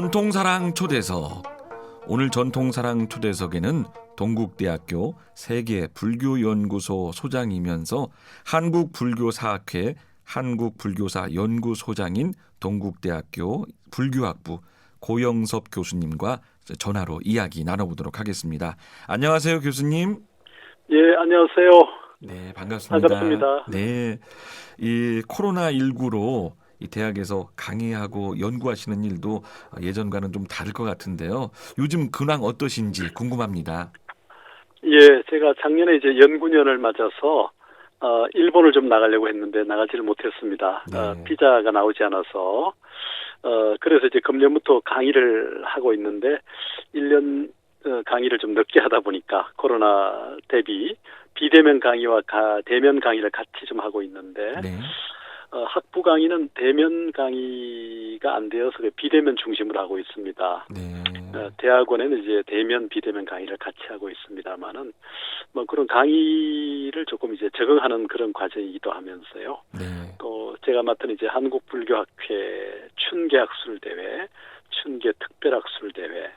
전통사랑 초대석. 오늘 전통사랑 초대석에는 동국대학교 세계불교연구소 소장이면서 한국불교사학회 한국불교사연구소장인 동국대학교 불교학부 고영섭 교수님과 전화로 이야기 나눠보도록 하겠습니다. 안녕하세요, 교수님. 예, 안녕하세요. 네, 반갑습니다. 반갑습니다. 네, 이 코로나19로 이 대학에서 강의하고 연구하시는 일도 예전과는 좀 다를 것 같은데요. 요즘 근황 어떠신지 궁금합니다. 예, 제가 작년에 이제 연구년을 맞아서 일본을 좀 나가려고 했는데 나가지를 못했습니다. 네. 비자가 나오지 않아서 그래서 이제 금년부터 강의를 하고 있는데 1년 강의를 좀 늦게 하다 보니까 코로나 대비 비대면 강의와 대면 강의를 같이 좀 하고 있는데 네. 학부 강의는 대면 강의가 안 되어서 비대면 중심으로 하고 있습니다. 네. 대학원에는 이제 대면, 비대면 강의를 같이 하고 있습니다만은 뭐 그런 강의를 조금 이제 적응하는 그런 과정이기도 하면서요. 네. 또 제가 맡은 이제 한국불교학회 춘계학술대회, 춘계특별학술대회,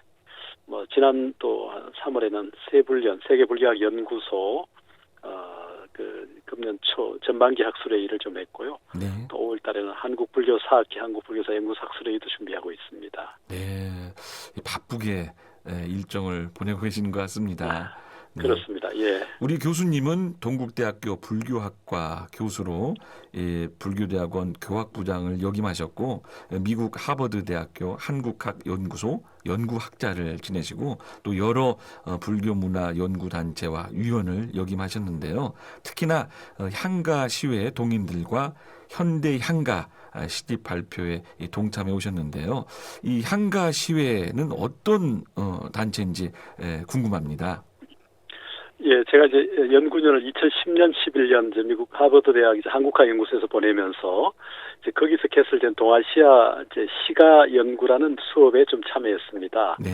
뭐 지난 또 3월에는 세계불교학연구소 금년 초 전반기 학술회의를 좀 했고요. 네. 또 5월 달에는 한국불교사학회, 한국불교사연구사학술회의도 준비하고 있습니다. 네. 바쁘게 일정을 보내고 계시는 것 같습니다. 네. 그렇습니다. 예. 우리 교수님은 동국대학교 불교학과 교수로 불교대학원 교학부장을 역임하셨고 미국 하버드대학교 한국학연구소 연구학자를 지내시고 또 여러 불교문화연구단체와 위원을 역임하셨는데요. 특히나 향가 시외 동인들과 현대 향가 시집 발표에 동참해 오셨는데요. 이 향가 시외는 어떤 단체인지 궁금합니다. 예, 제가 이제 연구년을 2010년, 11년 이제 미국 하버드 대학 이제 한국학 연구소에서 보내면서 이제 거기서 개설된 동아시아 이제 시가 연구라는 수업에 좀 참여했습니다. 네.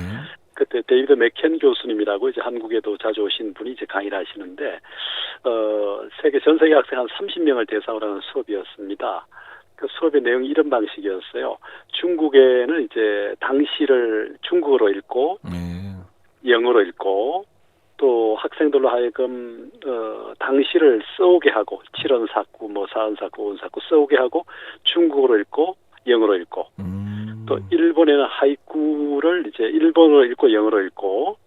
그때 데이비드 맥켄 교수님이라고 이제 한국에도 자주 오신 분이 이제 강의를 하시는데 전 세계 학생 한 30명을 대상으로 하는 수업이었습니다. 그 수업의 내용이 이런 방식이었어요. 중국에는 이제 당시를 중국어로 읽고 영어로 읽고 또 학생들로 하여금 당시를 써오게 하고 칠언사구, 뭐 사언사구, 오언사구 써오게 하고 중국어로 읽고 영어로 읽고 또 일본에는 하이쿠를 이제 일본어로 읽고 영어로 읽고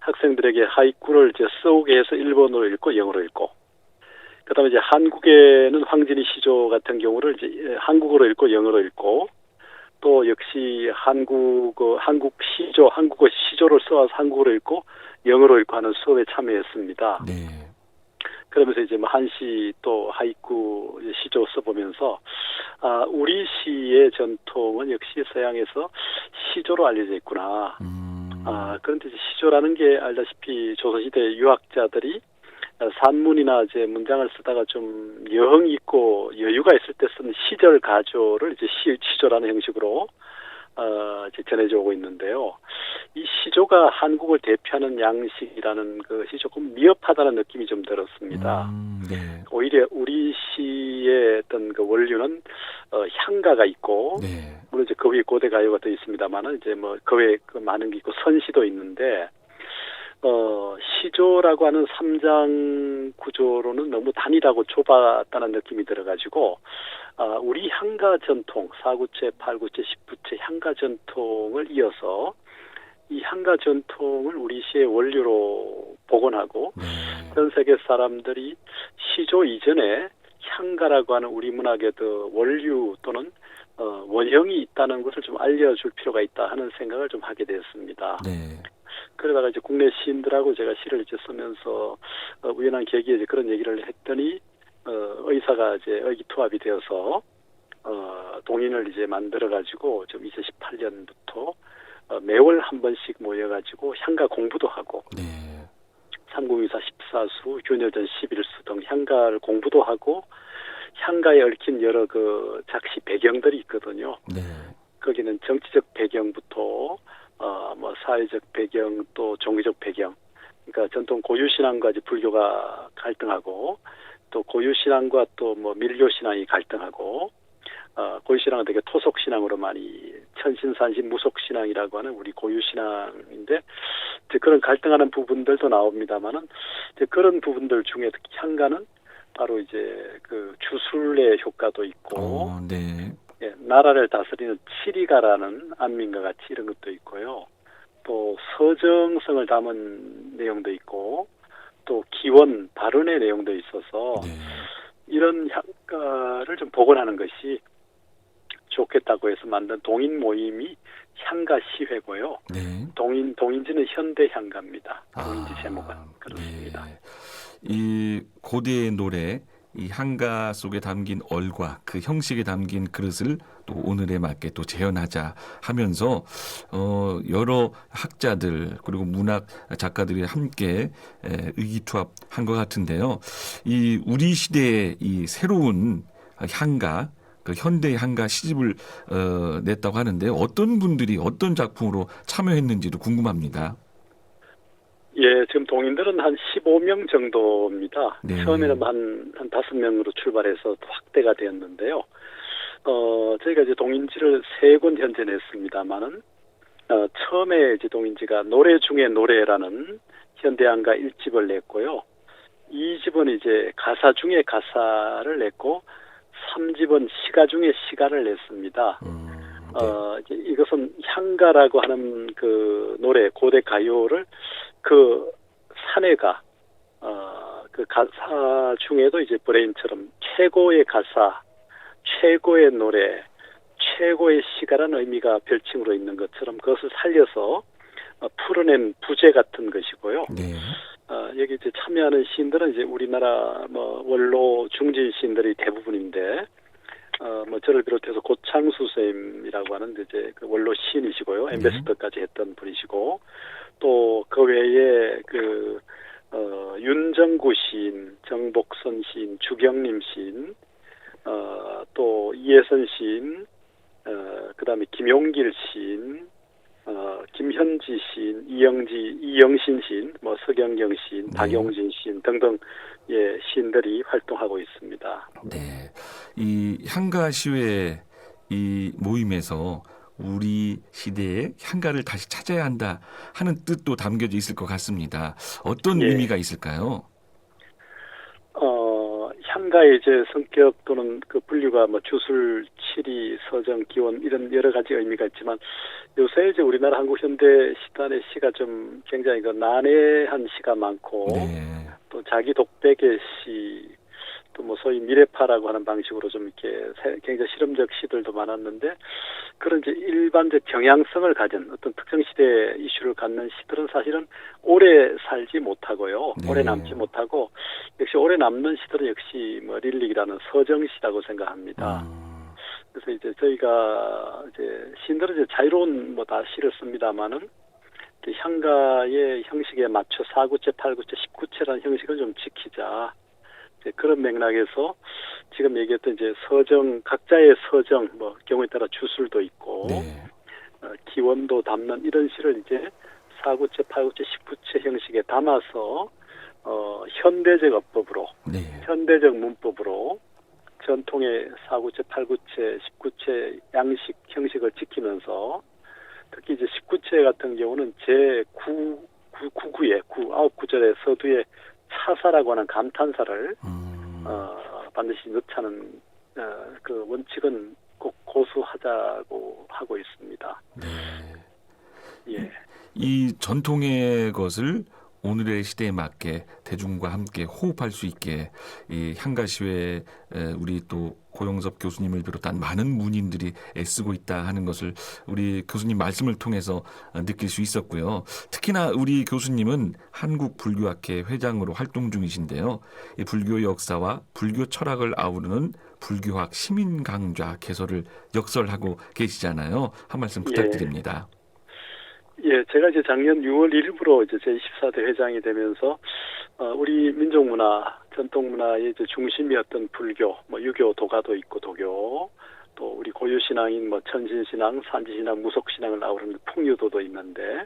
학생들에게 하이쿠를 이제 써오게 해서 일본어로 읽고 영어로 읽고 그다음에 이제 한국에는 황진이 시조 같은 경우를 이제 한국어로 읽고 영어로 읽고 또 역시 한국 시조를 써와서 한국어로 읽고 영어로 읽고 하는 수업에 참여했습니다. 네. 그러면서 이제 뭐 한시 또 하이쿠 시조 써보면서 우리 시의 전통은 역시 서양에서 시조로 알려져 있구나. 그런데 이제 시조라는 게 알다시피 조선시대 유학자들이 산문이나 이제 문장을 쓰다가 좀 여흥 있고 여유가 있을 때 쓰는 시절 가조를 이제 시조라는 형식으로 이제 전해져 오고 있는데요. 이 시조가 한국을 대표하는 양식이라는 것이 조금 미흡하다는 느낌이 좀 들었습니다. 네. 오히려 우리 시의 어떤 그 원류는 향가가 있고, 네. 물론 이제 그 위에 고대 가요가 더 있습니다만은 이제 뭐 그 외에 많은 게 있고 선시도 있는데. 시조라고 하는 3장 구조로는 너무 단일하고 좁았다는 느낌이 들어가지고, 우리 향가 전통, 4구체, 8구체, 10구체 향가 전통을 이어서 이 향가 전통을 우리 시의 원류로 복원하고, 전 세계 사람들이 시조 이전에 향가라고 하는 우리 문학의 원류 또는 원형이 있다는 것을 좀 알려줄 필요가 있다 하는 생각을 좀 하게 되었습니다. 네. 그러다가 이제 국내 시인들하고 제가 시를 이제 쓰면서 우연한 계기에 이제 그런 얘기를 했더니 의사가 이제 의기투합이 되어서 동인을 이제 만들어 가지고 좀 2018년부터 매월 한 번씩 모여 가지고 향가 공부도 하고 3024 14수, 균여전 11수 등 향가를 공부도 하고 향가에 얽힌 여러 그 작시 배경들이 있거든요. 네. 거기는 정치적 배경부터 뭐 사회적 배경 또 종교적 배경, 그러니까 전통 고유 신앙과 이제 불교가 갈등하고 또 고유 신앙과 또 뭐 밀교 신앙이 갈등하고 고유신앙은 되게 토속신앙으로 많이 천신산신 무속신앙이라고 하는 우리 고유신앙인데 이제 그런 갈등하는 부분들도 나옵니다만은 이제 그런 부분들 중에 특히 향가는 바로 이제 그 주술의 효과도 있고 네. 예, 나라를 다스리는 치리가라는 안민과 같이 이런 것도 있고요. 또 서정성을 담은 내용도 있고 또 기원 발언의 내용도 있어서 네. 이런 향가를 좀 복원하는 것이 좋겠다고 해서 만든 동인 모임이 향가 시회고요. 네. 동인지는 현대 향가입니다. 동인지 제목은 그렇습니다. 네. 이 고대의 노래, 이 향가 속에 담긴 얼과 그 형식에 담긴 그릇을 또 오늘에 맞게 또 재현하자 하면서 여러 학자들 그리고 문학 작가들이 함께 의기투합한 것 같은데요. 이 우리 시대의 이 새로운 향가, 그 현대 향가 시집을 냈다고 하는데 어떤 분들이 어떤 작품으로 참여했는지도 궁금합니다. 예, 지금 동인들은 한 15명 정도입니다. 네. 처음에는 한 5명으로 출발해서 확대가 되었는데요. 저희가 이제 동인지를 3권 현재 냈습니다만은, 처음에 이제 동인지가 노래 중에 노래라는 현대향가 1집을 냈고요. 2집은 이제 가사 중에 가사를 냈고, 3집은 시가 중에 시가를 냈습니다. 이제 이것은 향가라고 하는 그 노래, 고대 가요를 그 사내가, 그 가사 중에도 이제 브레인처럼 최고의 가사, 최고의 노래, 최고의 시가라는 의미가 별칭으로 있는 것처럼 그것을 살려서 풀어낸 부제 같은 것이고요. 네. 여기 이제 참여하는 시인들은 이제 우리나라 원로 중진 시인들이 대부분인데, 저를 비롯해서 고창수 선생님이라고 하는 이제 그 원로 시인이시고요. 엠베스더까지 했던 분이시고, 또 그 외에 윤정구 시인, 정복선 시인, 주경림 시인, 또 이혜선 시인, 그다음에 김용길 시인, 김현지 시인, 이영신 시인, 서경경 시인, 박용진 시인 등등 시인들이 활동하고 있습니다. 네, 이 향가 시회 이 모임에서 우리 시대의 향가를 다시 찾아야 한다 하는 뜻도 담겨져 있을 것 같습니다. 어떤 의미가 있을까요? 향가의 이제 성격 또는 그 분류가 주술, 치리, 서정, 기원 이런 여러 가지 의미가 있지만 요새 이제 우리나라 한국 현대 시단의 시가 좀 굉장히 난해한 시가 많고 네. 또 자기 독백의 시, 또 소위 미래파라고 하는 방식으로 좀 이렇게 굉장히 실험적 시들도 많았는데 그런 이제 일반적 경향성을 가진 어떤 특정 시대 이슈를 갖는 시들은 사실은 오래 살지 못하고요. 네. 오래 남지 못하고 역시 오래 남는 시들은 역시 릴릭이라는 서정시라고 생각합니다. 그래서 이제 저희가 이제 시인들은 이제 자유로운 다 시를 씁니다만은 향가의 형식에 맞춰 4구체, 8구체, 10구체라는 형식을 좀 지키자. 그런 맥락에서 지금 얘기했던 이제 서정, 각자의 서정, 경우에 따라 주술도 있고, 기원도 담는 이런 시를 이제 4구체, 8구체, 10구체 형식에 담아서, 현대적 어법으로, 현대적 문법으로 전통의 4구체, 8구체, 10구체 양식, 형식을 지키면서 특히 이제 19체 같은 경우는 제9구에 9구절의 서두에 차사라고 하는 감탄사를 반드시 넣자는 그 원칙은 꼭 고수하자고 하고 있습니다. 네. 예. 이 전통의 것을 오늘의 시대에 맞게 대중과 함께 호흡할 수 있게 이 향가시회 우리 또 고영섭 교수님을 비롯한 많은 문인들이 애쓰고 있다 하는 것을 우리 교수님 말씀을 통해서 느낄 수 있었고요. 특히나 우리 교수님은 한국불교학회 회장으로 활동 중이신데요. 이 불교 역사와 불교 철학을 아우르는 불교학 시민강좌 개설을 역설하고 계시잖아요. 한 말씀 부탁드립니다. 예, 제가 이제 작년 6월 1일부로 이제 제24대 회장이 되면서 우리 민족문화, 전통문화의 이제 중심이었던 불교, 유교, 도가도 있고 도교, 또 우리 고유신앙인 천신신앙, 산지신앙, 무속신앙을 아우르는 풍유도도 있는데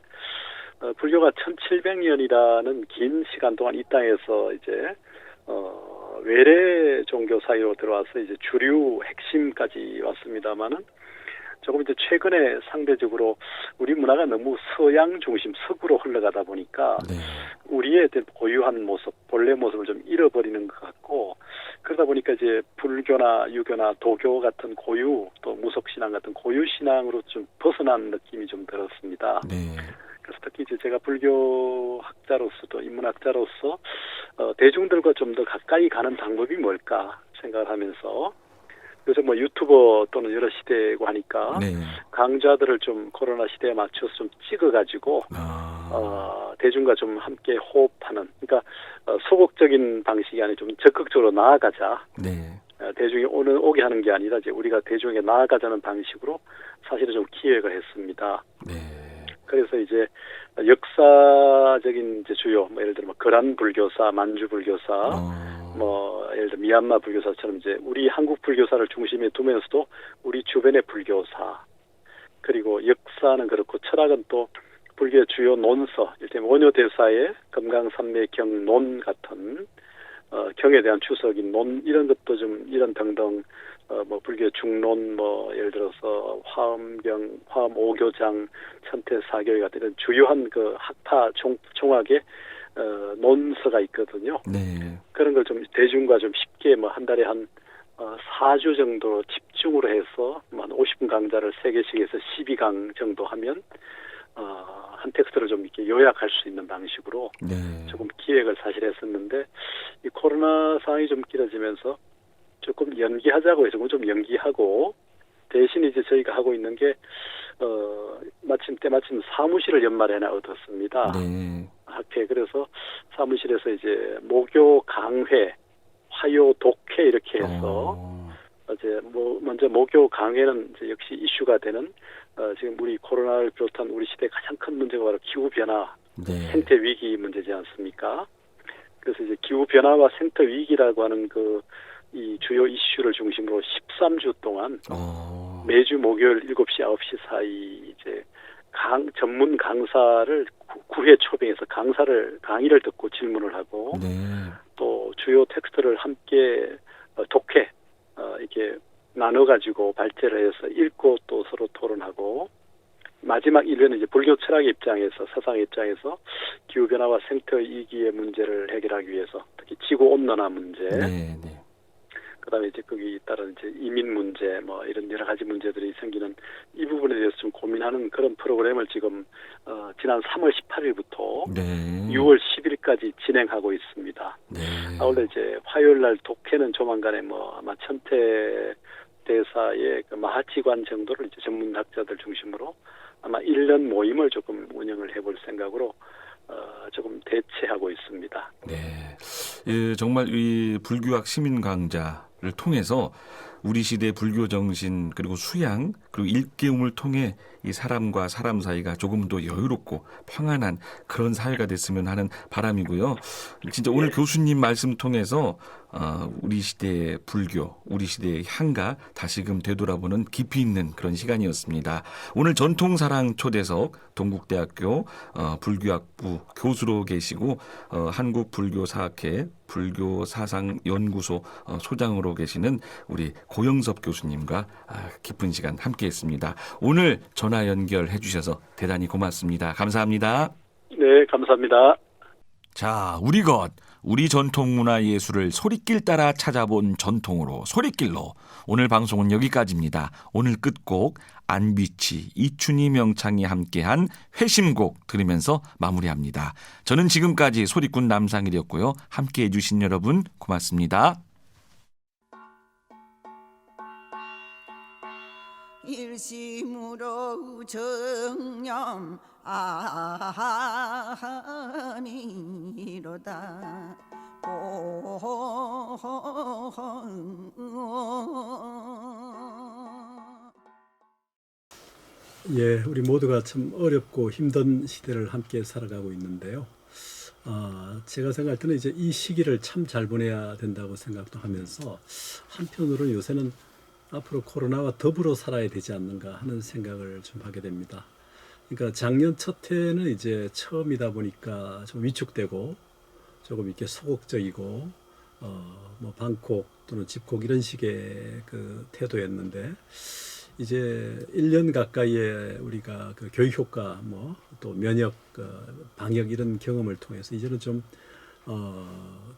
불교가 1700년이라는 긴 시간 동안 이 땅에서 이제 외래 종교 사이로 들어와서 이제 주류 핵심까지 왔습니다만은 조금 이제 최근에 상대적으로 우리 문화가 너무 서양 중심, 서구로 흘러가다 보니까 네. 우리의 고유한 모습, 본래 모습을 좀 잃어버리는 것 같고, 그러다 보니까 이제 불교나 유교나 도교 같은 고유, 또 무속신앙 같은 고유 신앙으로 좀 벗어난 느낌이 좀 들었습니다. 네. 그래서 특히 이제 제가 불교 학자로서 또 인문학자로서 대중들과 좀 더 가까이 가는 방법이 뭘까 생각을 하면서, 요즘 뭐 유튜버 또는 여러 시대고 하니까 네. 강좌들을 좀 코로나 시대에 맞춰서 좀 찍어가지고 대중과 좀 함께 호흡하는, 그러니까 소극적인 방식이 아니라 좀 적극적으로 나아가자. 네. 대중이 오게 하는 게 아니라 이제 우리가 대중에게 나아가자는 방식으로 사실은 좀 기획을 했습니다. 네. 그래서 이제 역사적인 이제 주요, 뭐 예를 들어 뭐 거란 불교사, 만주 불교사, 뭐 예를 들어 미얀마 불교사처럼 이제 우리 한국 불교사를 중심에 두면서도 우리 주변의 불교사, 그리고 역사는 그렇고 철학은 또 불교의 주요 논서, 일테면 원효대사의 금강산맥경 논 같은 경에 대한 추석인 논, 이런 것도 좀 이런 등등 뭐 불교의 중론, 뭐 예를 들어서 화엄경, 화엄 오교장, 천태사교회 같은 이런 주요한 그 학파 총학의 논서가 있거든요. 네. 그런 걸 좀 대중과 좀 쉽게 뭐 한 달에 한 4주 정도 집중으로 해서 뭐 한 50분 강좌를 3개씩 해서 12강 정도 하면 한 텍스트를 좀 이렇게 요약할 수 있는 방식으로 네. 조금 기획을 사실 했었는데, 이 코로나 상황이 좀 길어지면서 조금 연기하자고 해서 좀 연기하고, 대신 이제 저희가 하고 있는 게 때마침 사무실을 연말에 하나 얻었습니다. 네. 학회. 그래서 사무실에서 이제 모교 강회, 화요 독회 이렇게 해서 이제 먼저 모교 강회는 이제 역시 이슈가 되는 지금 우리 코로나를 비롯한 우리 시대의 가장 큰 문제가 바로 기후 변화, 네. 생태 위기 문제지 않습니까? 그래서 이제 기후 변화와 생태 위기라고 하는 이 주요 이슈를 중심으로 13주 동안 매주 목요일 7시 9시 사이 이제 전문 강사를 9회 초빙해서 강의를 듣고 질문을 하고, 네. 또 주요 텍스트를 함께 독해 이렇게 나눠가지고 발제를 해서 읽고 또 서로 토론하고, 마지막 1회는 이제 불교 철학의 입장에서, 사상의 입장에서 기후변화와 생태 위기의 문제를 해결하기 위해서 특히 지구온난화 문제, 네. 네. 그다음에 이제 거기 따른 이제 이민 문제, 뭐 이런 여러 가지 문제들이 생기는 이 부분에 대해서 좀 고민하는 그런 프로그램을 지금 지난 3월 18일부터 네. 6월 10일까지 진행하고 있습니다. 네. 원래 이제 화요일 날 독해는 조만간에 뭐 아마 천태 대사의 그 마하치관 정도를 이제 전문학자들 중심으로 아마 1년 모임을 조금 운영을 해볼 생각으로 조금 대체하고 있습니다. 네. 예, 정말 이 불교학 시민 강좌를 통해서 우리 시대의 불교 정신, 그리고 수양, 그리고 일깨움을 통해 이 사람과 사람 사이가 조금 더 여유롭고 평안한 그런 사회가 됐으면 하는 바람이고요. 진짜 오늘 교수님 말씀 통해서 우리 시대의 불교, 우리 시대의 향가 다시금 되돌아보는 깊이 있는 그런 시간이었습니다. 오늘 전통사랑 초대석 동국대학교 불교학부 교수로 계시고 한국불교사학회 불교사상연구소 소장으로 계시는 우리 고영섭 교수님과 깊은 시간 함께했습니다. 오늘 전화 연결해 주셔서 대단히 고맙습니다. 감사합니다. 네, 감사합니다. 자, 우리 전통 문화 예술을 소리길 따라 찾아본 전통으로 소리길로 오늘 방송은 여기까지입니다. 오늘 끝곡 안비치, 이춘희 명창이 함께한 회심곡 들으면서 마무리합니다. 저는 지금까지 소리꾼 남상일이었고요. 함께해 주신 여러분 고맙습니다. 일심으로 정념함이로다. 예, 우리 모두가 참 어렵고 힘든 시대를 함께 살아가고 있는데요. 제가 생각할 때는 이제 이 시기를 참 잘 보내야 된다고 생각도 하면서, 한편으로는 요새는 앞으로 코로나와 더불어 살아야 되지 않는가 하는 생각을 좀 하게 됩니다. 그러니까 작년 첫 해는 이제 처음이다 보니까 좀 위축되고 조금 이렇게 소극적이고 뭐 방콕 또는 집콕 이런 식의 그 태도였는데 이제 1년 가까이의 우리가 그 교육 효과 뭐 또 면역 방역 이런 경험을 통해서 이제는 좀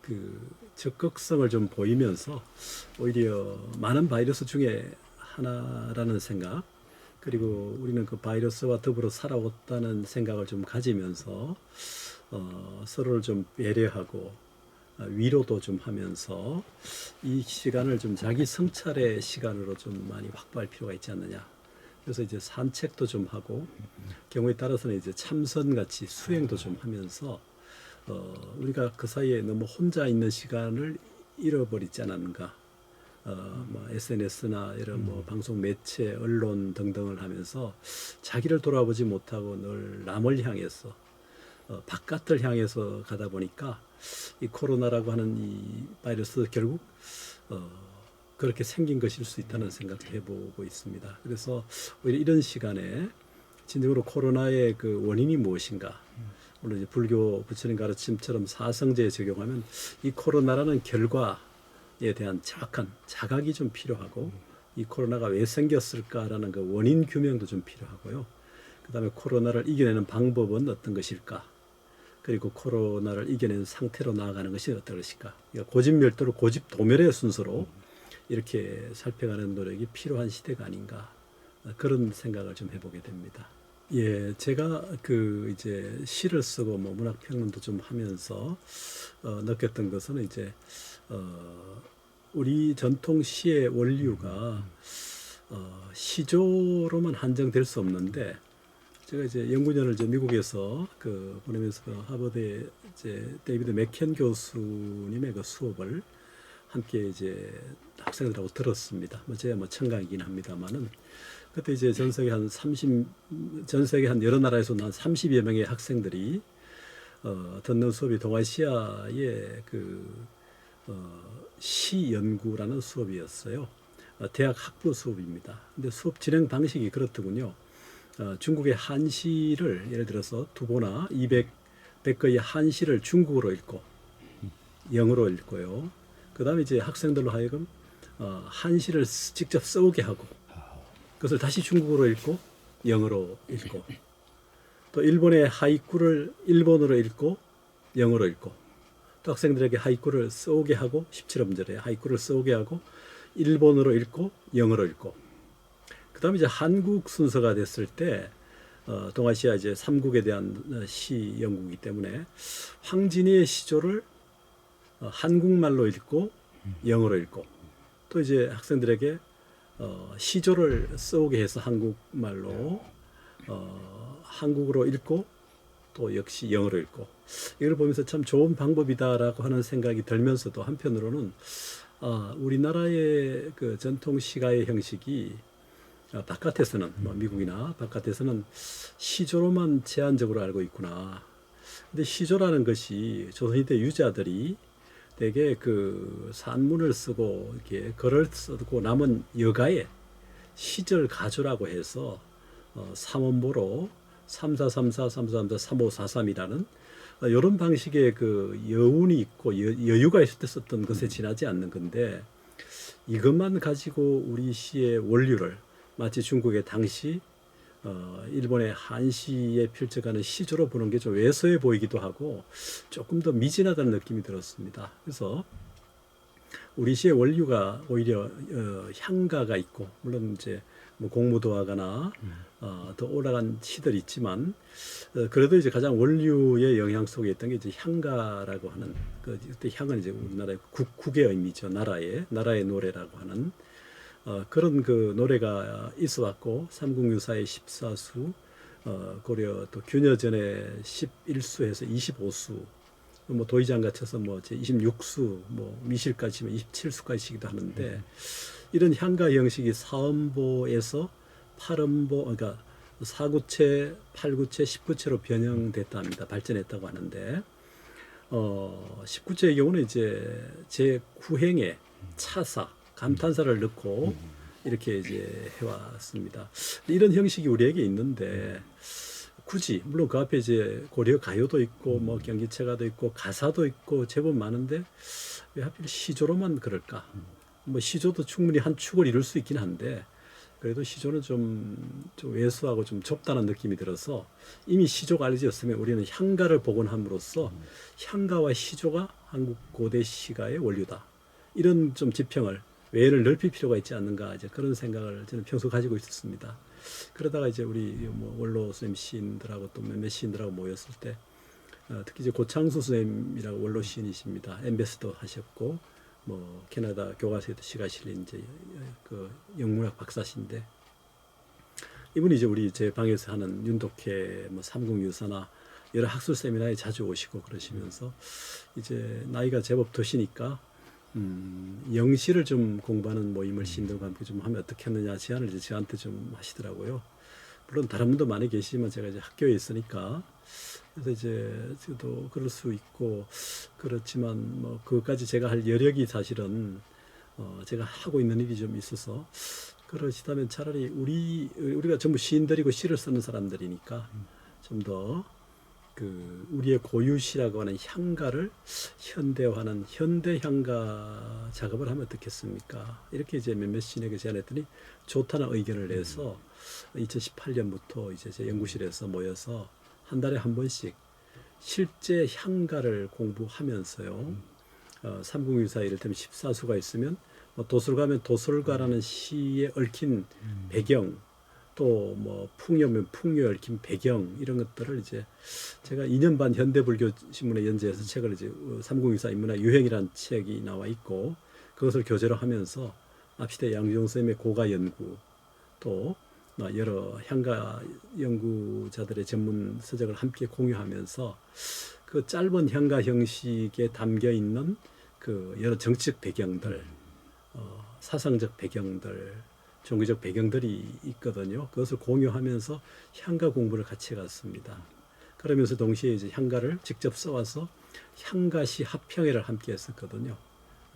그 적극성을 좀 보이면서 오히려 많은 바이러스 중에 하나라는 생각 그리고 우리는 그 바이러스와 더불어 살아왔다는 생각을 좀 가지면서 서로를 좀 배려하고 위로도 좀 하면서 이 시간을 좀 자기 성찰의 시간으로 좀 많이 확보할 필요가 있지 않느냐. 그래서 이제 산책도 좀 하고 경우에 따라서는 이제 참선 같이 수행도 좀 하면서 우리가 그 사이에 너무 혼자 있는 시간을 잃어버리지 않았는가. 뭐 SNS나 이런 뭐 방송 매체, 언론 등등을 하면서 자기를 돌아보지 못하고 늘 남을 향해서 바깥을 향해서 가다 보니까 이 코로나라고 하는 이 바이러스 결국 그렇게 생긴 것일 수 있다는 생각도 해보고 있습니다. 그래서 오히려 이런 시간에 진정으로 코로나의 그 원인이 무엇인가? 물론 이제 불교 부처님 가르침처럼 사성제에 적용하면 이 코로나라는 결과에 대한 정확한 자각이 좀 필요하고 이 코로나가 왜 생겼을까라는 그 원인 규명도 좀 필요하고요. 그다음에 코로나를 이겨내는 방법은 어떤 것일까? 그리고 코로나를 이겨내는 상태로 나아가는 것이 어떤 것일까? 그러니까 고집멸도로 고집도멸의 순서로 이렇게 살펴가는 노력이 필요한 시대가 아닌가 그런 생각을 좀 해보게 됩니다. 예, 제가 그 이제 시를 쓰고 뭐 문학 평론도 좀 하면서 느꼈던 것은 이제 우리 전통 시의 원류가 시조로만 한정될 수 없는데 제가 이제 연구년을 이제 미국에서 그 보내면서 하버드의 이제 데이비드 맥켄 교수님의 그 수업을 함께 이제 학생들하고 들었습니다. 뭐 제가 뭐 청강이긴 합니다만은 그때 이제 전 세계 한 여러 나라에서 한 30여 명의 학생들이 듣는 수업이 동아시아의 그 시 연구라는 수업이었어요. 대학 학부 수업입니다. 근데 수업 진행 방식이 그렇더군요. 중국의 한시를 예를 들어서 두보나 100거의 한시를 중국어로 읽고 영어로 읽고요. 그 다음에 이제 학생들로 하여금 한시를 직접 써오게 하고 그것을 다시 중국어로 읽고 영어로 읽고 또 일본의 하이쿠를 일본어로 읽고 영어로 읽고 또 학생들에게 하이쿠를 써오게 하고 17음절에 하이쿠를 써오게 하고 일본어로 읽고 영어로 읽고 그 다음에 이제 한국 순서가 됐을 때 동아시아 이제 삼국에 대한 시 연구이기 때문에 황진이의 시조를 한국말로 읽고 영어로 읽고 또 이제 학생들에게 시조를 써오게 해서 한국말로 한국어로 읽고 또 역시 영어로 읽고 이걸 보면서 참 좋은 방법이다라고 하는 생각이 들면서도 한편으로는 우리나라의 그 전통 시가의 형식이 바깥에서는 뭐 미국이나 바깥에서는 시조로만 제한적으로 알고 있구나. 근데 시조라는 것이 조선시대 유자들이 대개 그 산문을 쓰고 이렇게 글을 쓰고 남은 여가에 시절 가조라고 해서 삼원보로 3434, 3434, 3543이라는 이런 방식의 그 여운이 있고 여유가 있을 때 썼던 것에 지나지 않는 건데 이것만 가지고 우리 시의 원류를 마치 중국의 당시 일본의 한시에 펼쳐가는 시조로 보는 게 좀 왜소해 보이기도 하고 조금 더 미진하다는 느낌이 들었습니다. 그래서 우리 시의 원류가 오히려 향가가 있고 물론 이제 뭐 공무도 하거나 더 올라간 시들이 있지만 그래도 이제 가장 원류의 영향 속에 있던 게 이제 향가라고 하는 그때 향은 이제 우리나라의 국의 의미죠. 나라의 노래라고 하는 그런 그 노래가 있어왔고 삼국유사의 14수 고려 또 균여전의 11수에서 25수 뭐 도의장가 쳐서 뭐 제 26수 뭐 미실까지 치면 27수까지시기도 하는데 이런 향가 형식이 사음보에서 팔음보 그러니까 사구체, 팔구체, 십구체로 변형됐다 합니다. 발전했다고 하는데 19체의 경우는 이제 제 9행에 차사 감탄사를 넣고 이렇게 이제 해왔습니다. 이런 형식이 우리에게 있는데 굳이 물론 그 앞에 이제 고려 가요도 있고 뭐 경기체가도 있고 가사도 있고 제법 많은데 왜 하필 시조로만 그럴까? 뭐 시조도 충분히 한 축을 이룰 수 있긴 한데 그래도 시조는 좀 왜소하고 좀 좁다는 느낌이 들어서 이미 시조가 알려졌으면 우리는 향가를 복원함으로써 향가와 시조가 한국 고대 시가의 원류다. 이런 좀 지평을 외연을 넓힐 필요가 있지 않는가 이제 그런 생각을 저는 평소 가지고 있었습니다. 그러다가 이제 우리 뭐 원로 선생님 시인들하고 또 몇몇 시인들하고 모였을 때 특히 이제 고창수 선생님이라고 원로 시인이십니다. 엠베스도 하셨고 뭐 캐나다 교과서에도 시가 실린 이제 그 영문학 박사신데 이분이 이제 우리 제 방에서 하는 윤독회 뭐 삼국유사나 여러 학술 세미나에 자주 오시고 그러시면서 이제 나이가 제법 드시니까 영시를 좀 공부하는 모임을 시인들과 함께 좀 하면 어떻겠느냐 제안을 이제 저한테 좀 하시더라고요. 물론 다른 분도 많이 계시지만 제가 이제 학교에 있으니까 그래서 이제 저도 그럴 수 있고 그렇지만 뭐 그것까지 제가 할 여력이 사실은 제가 하고 있는 일이 좀 있어서 그러시다면 차라리 우리가 전부 시인들이고 시를 쓰는 사람들이니까 좀 더 그 우리의 고유시라고 하는 향가를 현대화하는 현대 향가 작업을 하면 어떻겠습니까? 이렇게 이제 몇몇 시인에게 제안했더니 좋다는 의견을 내서 2018년부터 이제 제 연구실에서 모여서 한 달에 한 번씩 실제 향가를 공부하면서요. 삼국유사 이를테면 14수가 있으면 뭐 도술가면 도술가라는 시에 얽힌 배경 또 뭐 풍요면 풍요에 얽힌 배경 이런 것들을 이제 제가 2년 반 현대불교 신문에 연재해서 책을 이제 삼국유사 인문학 유행이라는 책이 나와 있고 그것을 교재로 하면서 앞시대 양주영 선생님의 고가 연구 또 여러 향가 연구자들의 전문 서적을 함께 공유하면서 그 짧은 향가 형식에 담겨 있는 그 여러 정치적 배경들, 사상적 배경들, 종교적 배경들이 있거든요. 그것을 공유하면서 향가 공부를 같이 해갔습니다. 그러면서 동시에 이제 향가를 직접 써와서 향가시 합평회를 함께 했었거든요.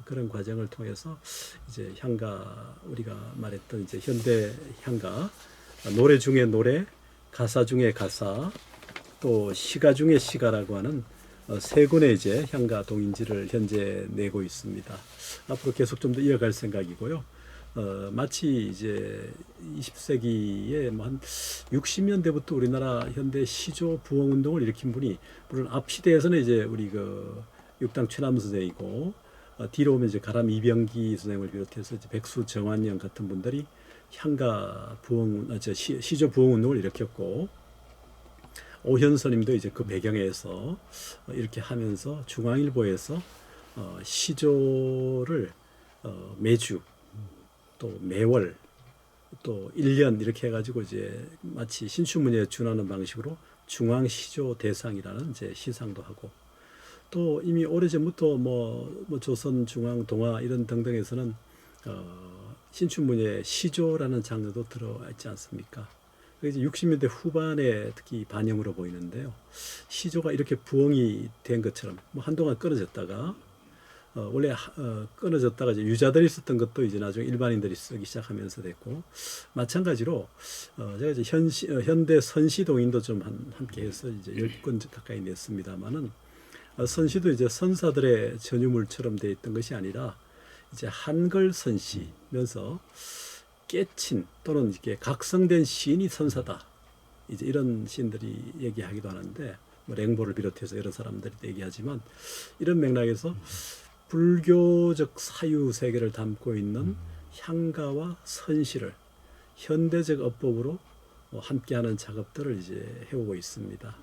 그런 과정을 통해서 이제 향가 우리가 말했던 이제 현대 향가 노래 중에 노래, 가사 중에 가사, 또 시가 중에 시가라고 하는 세 권의 이제 향가 동인지를 현재 내고 있습니다. 앞으로 계속 좀 더 이어갈 생각이고요. 마치 이제 20세기에 뭐 한 60년대부터 우리나라 현대 시조 부흥 운동을 일으킨 분이 물론 앞 시대에서는 이제 우리 그 육당 최남 선생이고 뒤로 오면 이제 가람 이병기 선생을 비롯해서 이제 백수 정환영 같은 분들이 향가 부흥, 시조 부흥 운동을 일으켰고 오현선님도 이제 그 배경에서 이렇게 하면서 중앙일보에서 시조를 매주 또 매월 또 1년 이렇게 해가지고 이제 마치 신춘문예에 준하는 방식으로 중앙시조 대상이라는 이제 시상도 하고 또 이미 오래전부터 뭐 조선 중앙 동아 이런 등등에서는 신춘문예 시조라는 장르도 들어와 있지 않습니까? 이제 60년대 후반에 특히 반영으로 보이는데요. 시조가 이렇게 부흥이 된 것처럼 뭐 한동안 끊어졌다가 원래 끊어졌다가 이제 유자들이 썼던 것도 이제 나중에 일반인들이 쓰기 시작하면서 됐고 마찬가지로 제가 이제 현대 선시동인도 좀 함께 해서 이제 10권 가까이 냈습니다만은 선시도 이제 선사들의 전유물처럼 되어 있던 것이 아니라 이제 한글 선시면서 깨친 또는 이렇게 각성된 시인이 선사다. 이제 이런 시인들이 얘기하기도 하는데 뭐 랭보를 비롯해서 여러 사람들이 얘기하지만 이런 맥락에서 불교적 사유 세계를 담고 있는 향가와 선시를 현대적 어법으로 함께하는 작업들을 이제 해오고 있습니다.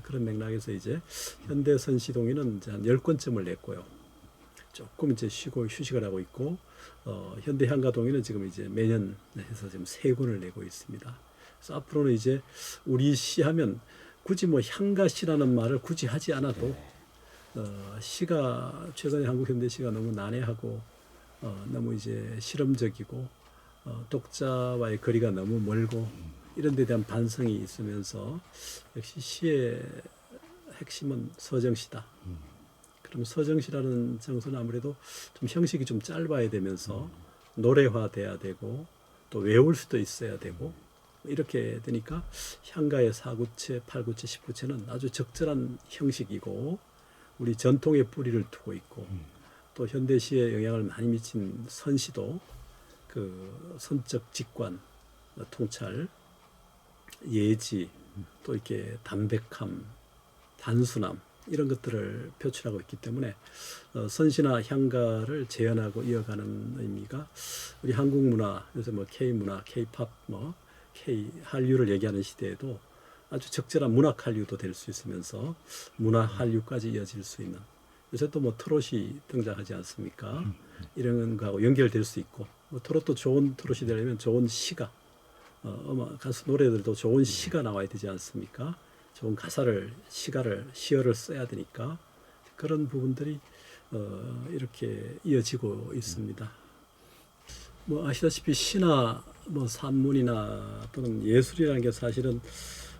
그런 맥락에서 이제 현대 선시동인은 이제 한 10권쯤을 냈고요. 조금 이제 쉬고 휴식을 하고 있고 현대 향가동인은 지금 이제 매년 해서 지금 3권을 내고 있습니다. 그래서 앞으로는 이제 우리 시하면 굳이 뭐 향가시라는 말을 굳이 하지 않아도 시가 최근에 한국 현대 시가 너무 난해하고 너무 이제 실험적이고 독자와의 거리가 너무 멀고 이런 데 대한 반성이 있으면서 역시 시의 핵심은 서정시다. 그럼 서정시라는 정서는 아무래도 좀 형식이 좀 짧아야 되면서 노래화돼야 되고 또 외울 수도 있어야 되고 이렇게 되니까 향가의 4구체, 8구체, 10구체는 아주 적절한 형식이고 우리 전통의 뿌리를 두고 있고 또 현대시에 영향을 많이 미친 선시도 그 선적 직관, 통찰, 예지, 또 이렇게 담백함, 단순함 이런 것들을 표출하고 있기 때문에 선시나 향가를 재현하고 이어가는 의미가 우리 한국 문화, 요새 뭐 K 문화, K 팝, 뭐 K 한류를 얘기하는 시대에도 아주 적절한 문학 한류도 될 수 있으면서 문화 한류까지 이어질 수 있는 요새 또 뭐 트롯이 등장하지 않습니까? 이런 거하고 연결될 수 있고 뭐 트롯도 좋은 트롯이 되려면 좋은 시가 가수 노래들도 좋은 시가 나와야 되지 않습니까? 좋은 가사를 시어를 써야 되니까 그런 부분들이 이렇게 이어지고 있습니다. 뭐 아시다시피 시나 뭐 산문이나 또는 예술이라는 게 사실은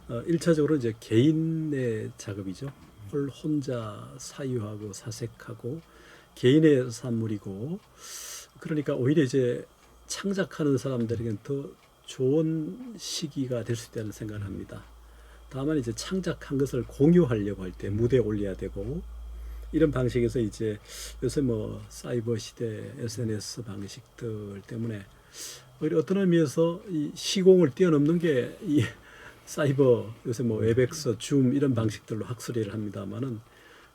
1차적으로 이제 개인의 작업이죠. 혼자 사유하고 사색하고 개인의 산물이고 그러니까 오히려 이제 창작하는 사람들에게는 더 좋은 시기가 될 수 있다는 생각을 합니다. 다만 이제 창작한 것을 공유하려고 할 때 무대에 올려야 되고 이런 방식에서 이제 요새 뭐 사이버 시대 SNS 방식들 때문에 오히려 어떤 의미에서 이 시공을 뛰어넘는 게 이 사이버 요새 뭐 웹엑스, 줌 이런 방식들로 학술회를 합니다만은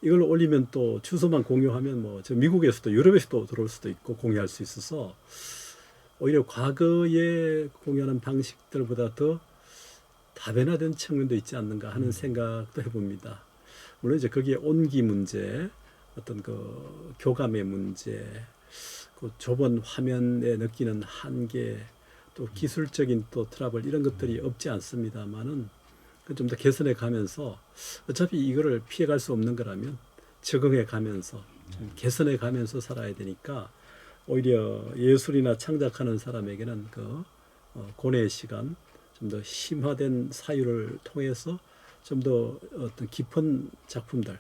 이걸 올리면 또 주소만 공유하면 뭐 저 미국에서도 유럽에서도 들어올 수도 있고 공유할 수 있어서 오히려 과거에 공유하는 방식들보다 더 다변화된 측면도 있지 않는가 하는 생각도 해봅니다. 물론 이제 거기에 온기 문제, 어떤 그 교감의 문제, 그 좁은 화면에 느끼는 한계, 또 기술적인 또 트러블 이런 것들이 없지 않습니다만은 좀 더 개선해 가면서 어차피 이거를 피해갈 수 없는 거라면 적응해 가면서 좀 개선해 가면서 살아야 되니까 오히려 예술이나 창작하는 사람에게는 그 고뇌의 시간, 좀 더 심화된 사유를 통해서 좀 더 어떤 깊은 작품들,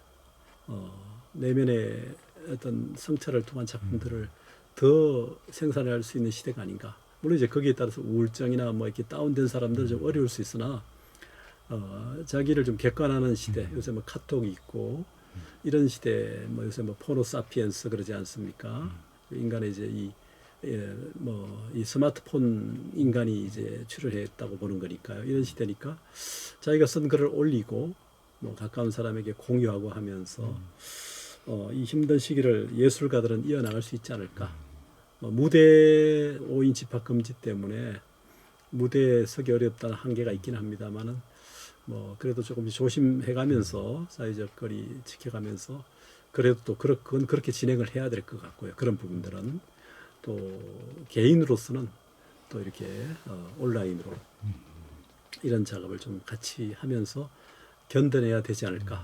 내면의 어떤 성찰을 통한 작품들을 더 생산할 수 있는 시대가 아닌가. 물론 이제 거기에 따라서 우울증이나 뭐 이렇게 다운된 사람들은 좀 어려울 수 있으나 자기를 좀 객관하는 시대. 요새 뭐 카톡이 있고 이런 시대, 뭐 요새 뭐 포노 사피엔스 그러지 않습니까? 인간의 이제 이 스마트폰 인간이 이제 출현했다고 보는 거니까요. 이런 시대니까 자기가 쓴 글을 올리고 뭐 가까운 사람에게 공유하고 하면서 이 힘든 시기를 예술가들은 이어나갈 수 있지 않을까. 무대 5인 집합 금지 때문에 무대에 서기 어렵다는 한계가 있긴 합니다만은 뭐 그래도 조금 조심해가면서 사회적 거리 지켜가면서 그래도 또 그건 그렇게 진행을 해야 될 것 같고요. 그런 부분들은 또 개인으로서는 또 이렇게 온라인으로 이런 작업을 좀 같이 하면서 견뎌내야 되지 않을까.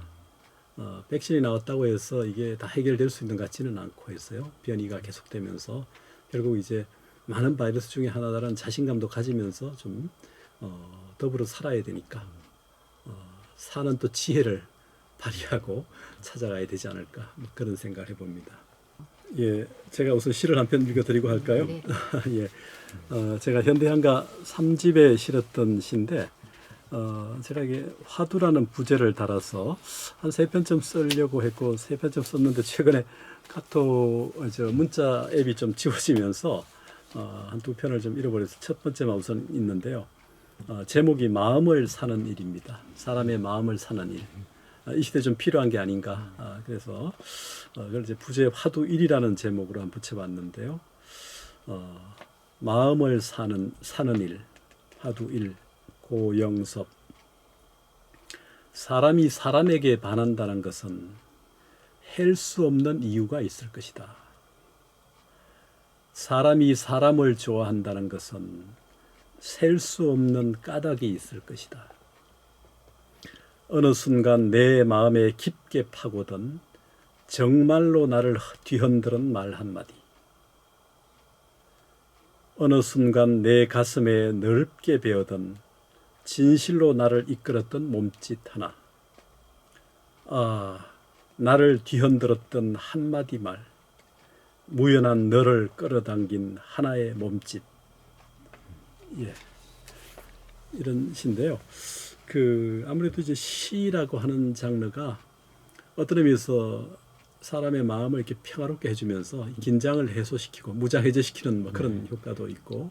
백신이 나왔다고 해서 이게 다 해결될 수 있는 것 같지는 않고 해서요. 변이가 계속되면서 결국 이제 많은 바이러스 중에 하나다라는 자신감도 가지면서 좀 더불어 살아야 되니까 사는 또 지혜를 발휘하고 찾아가야 되지 않을까 뭐 그런 생각을 해봅니다. 예, 제가 우선 시를 한 편 읽어드리고 할까요? 네. 예, 제가 현대향가 3집에 실었던 시인데 제가 이게 화두라는 부제를 달아서 한 3편쯤 쓰려고 했고 3편쯤 썼는데 최근에 카톡 문자 앱이 좀 지워지면서 한 2편을 좀 잃어버려서 첫 번째만 우선 있는데요. 제목이 마음을 사는 일입니다. 사람의 마음을 사는 일. 이 시대에 좀 필요한 게 아닌가. 그래서 그걸 이제 부제 화두 1이라는 제목으로 한번 붙여봤는데요. 마음을 사는 일. 화두 1. 고영섭. 사람이 사람에게 반한다는 것은 헬 수 없는 이유가 있을 것이다. 사람이 사람을 좋아한다는 것은 셀 수 없는 까닭이 있을 것이다. 어느 순간 내 마음에 깊게 파고든 정말로 나를 뒤흔드는 말 한마디. 어느 순간 내 가슴에 넓게 베어든 진실로 나를 이끌었던 몸짓 하나. 나를 뒤흔들었던 한마디 말. 무연한 너를 끌어당긴 하나의 몸짓. 예. 이런 시인데요. 그 아무래도 이제 시라고 하는 장르가 어떤 의미에서 사람의 마음을 이렇게 평화롭게 해주면서 긴장을 해소시키고 무장해제시키는 뭐 그런 효과도 있고,